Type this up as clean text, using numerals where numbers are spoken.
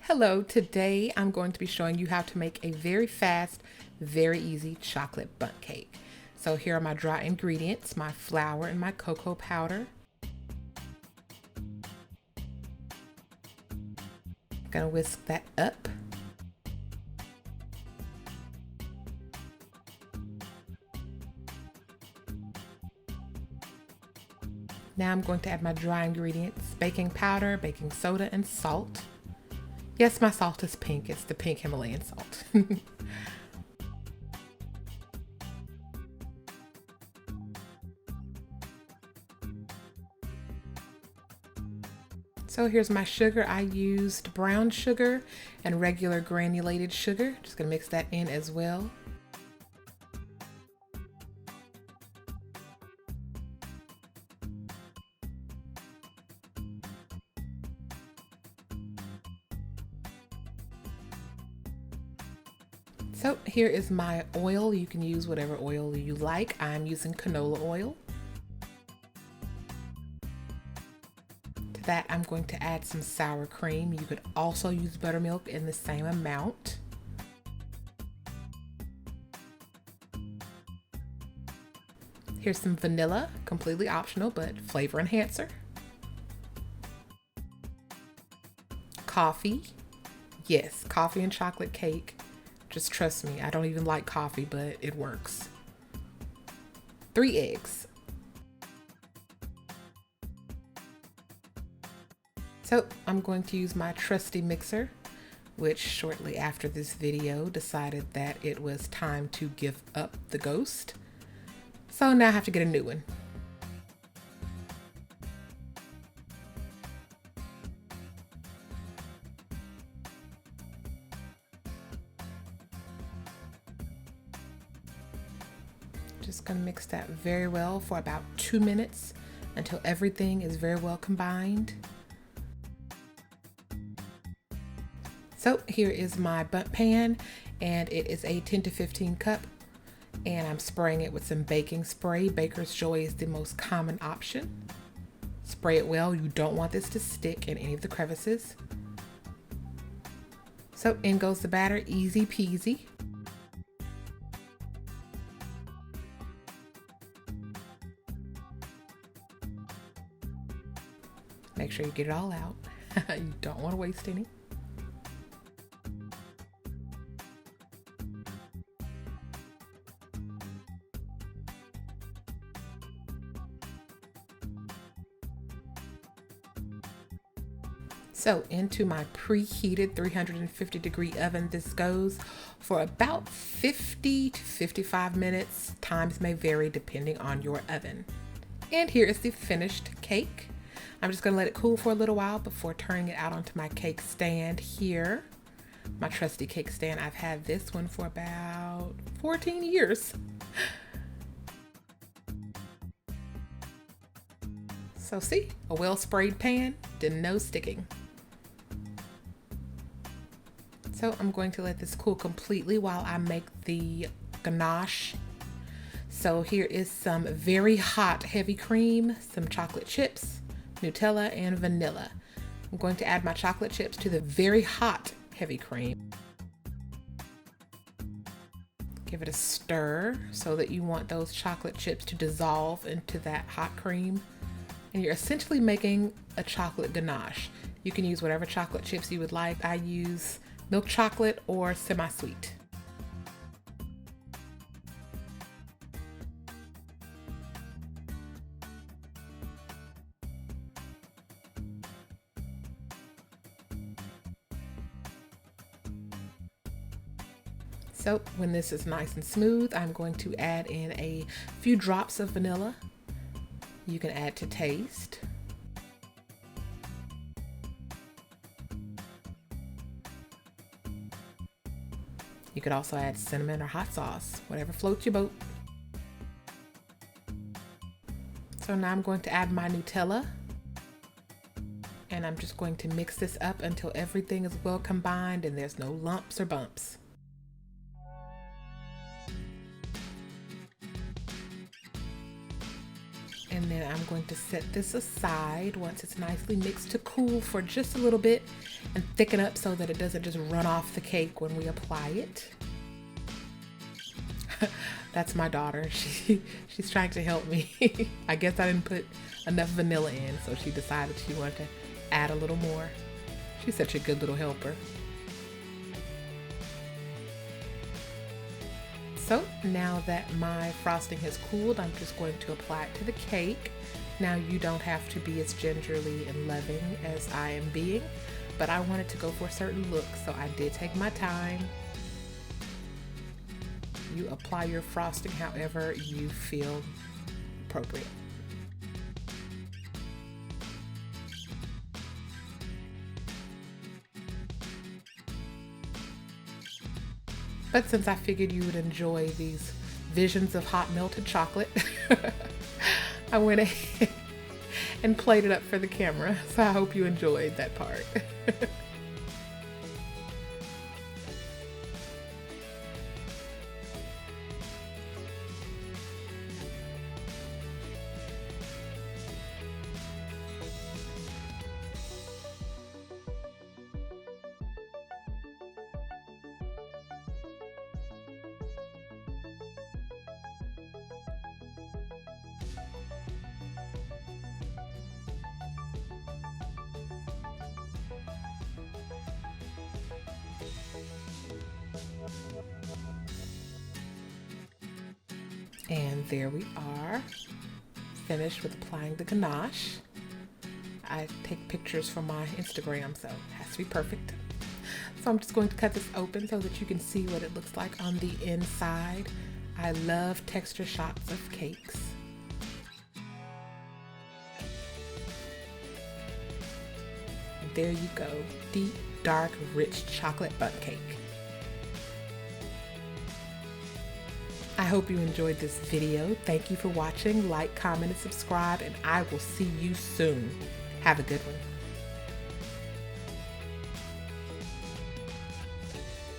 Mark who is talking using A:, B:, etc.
A: Hello, today I'm going to be showing you how to make a very fast, very easy chocolate bundt cake. So here are my dry ingredients, my flour and my cocoa powder. I'm gonna whisk that up. Now I'm going to add my dry ingredients, baking powder, baking soda, and salt. Yes, my salt is pink. It's the pink Himalayan salt. So here's my sugar. I used brown sugar and regular granulated sugar. Just gonna mix that in as well. So here is my oil. You can use whatever oil you like. I'm using canola oil. To that, I'm going to add some sour cream. You could also use buttermilk in the same amount. Here's some vanilla, completely optional, but flavor enhancer. Coffee. Yes, coffee and chocolate cake. Just trust me, I don't even like coffee, but it works. 3 eggs. So I'm going to use my trusty mixer, which shortly after this video decided that it was time to give up the ghost. So now I have to get a new one. Just gonna mix that very well for about 2 minutes until everything is very well combined. So here is my bundt pan, and it is a 10 to 15 cup, and I'm spraying it with some baking spray. Baker's Joy is the most common option. Spray it well. You don't want this to stick in any of the crevices. So in goes the batter, easy peasy. Make sure you get it all out. You don't want to waste any. So into my preheated 350-degree oven, this goes for about 50 to 55 minutes. Times may vary depending on your oven. And here is the finished cake. I'm just gonna let it cool for a little while before turning it out onto my cake stand here. My trusty cake stand. I've had this one for about 14 years. So see, a well-sprayed pan, didn't know sticking. So I'm going to let this cool completely while I make the ganache. So here is some very hot heavy cream, some chocolate chips, Nutella, and vanilla. I'm going to add my chocolate chips to the very hot heavy cream. Give it a stir so that you want those chocolate chips to dissolve into that hot cream. And you're essentially making a chocolate ganache. You can use whatever chocolate chips you would like. I use milk chocolate or semi-sweet. So when this is nice and smooth, I'm going to add in a few drops of vanilla. You can add to taste. You could also add cinnamon or hot sauce, whatever floats your boat. So now I'm going to add my Nutella, and I'm just going to mix this up until everything is well combined and there's no lumps or bumps. And then I'm going to set this aside once it's nicely mixed to cool for just a little bit and thicken up so that it doesn't just run off the cake when we apply it. That's my daughter. She's trying to help me. I guess I didn't put enough vanilla in, so she decided she wanted to add a little more. She's such a good little helper. So now that my frosting has cooled, I'm just going to apply it to the cake. Now you don't have to be as gingerly and loving as I am being, but I wanted to go for a certain look, so I did take my time. You apply your frosting however you feel appropriate. But since I figured you would enjoy these visions of hot melted chocolate, I went ahead and played it up for the camera. So I hope you enjoyed that part. And there we are, finished with applying the ganache. I take pictures for my Instagram, so it has to be perfect. So I'm just going to cut this open so that you can see what it looks like on the inside. I love texture shots of cakes. There you go, deep, dark, rich chocolate bundt cake. I hope you enjoyed this video. Thank you for watching. Like, comment, and subscribe, and I will see you soon. Have a good one.